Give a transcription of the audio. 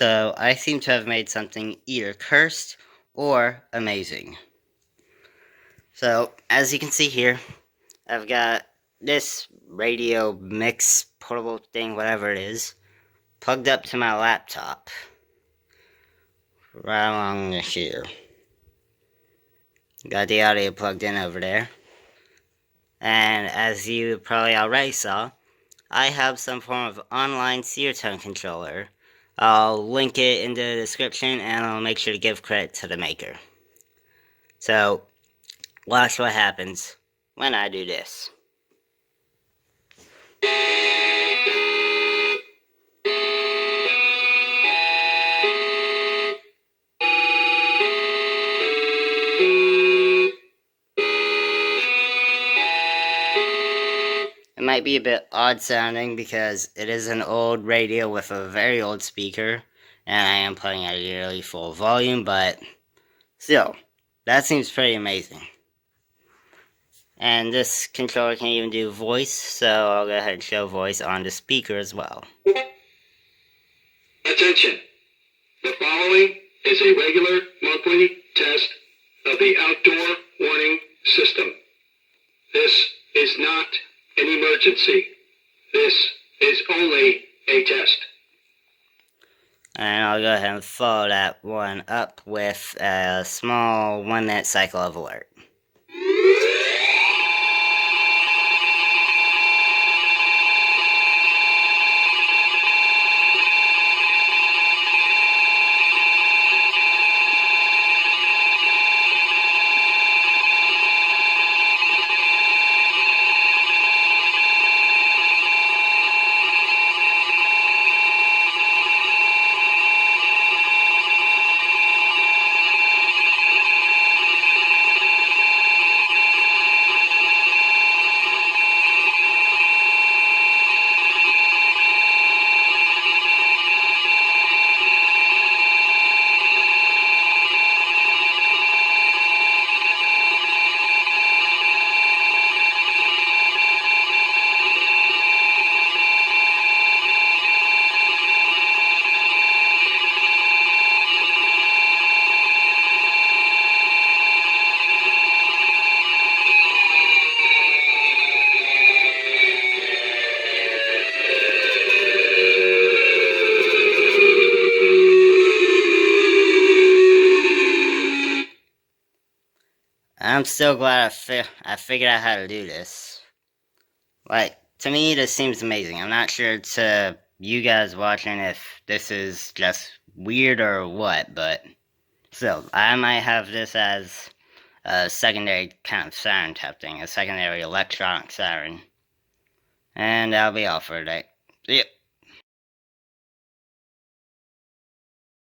So I seem to have made something either cursed or amazing. So as you can see here, I've got this radio mix portable thing, whatever it is, plugged up to my laptop. Right along here. Got the audio plugged in over there. And as you probably already saw, I have some form of online siren controller. I'll link it in the description and I'll make sure to give credit to the maker. So, watch what happens when I do this. It might be a bit odd sounding because it is an old radio with a very old speaker, and I am playing at a nearly full volume, but still, that seems pretty amazing. And this controller can even do voice, so I'll go ahead and show voice on the speaker as well. Attention! The following is a regular monthly test of the outdoor warning system. This is not an emergency. This is only a test. And I'll go ahead and follow that one up with a small 1-minute cycle of alert. I'm still glad I figured out how to do this. Like, to me, this seems amazing. I'm not sure to you guys watching if this is just weird or what, but still, I might have this as a secondary kind of siren type thing, a secondary electronic siren. And that'll be all for today. See ya.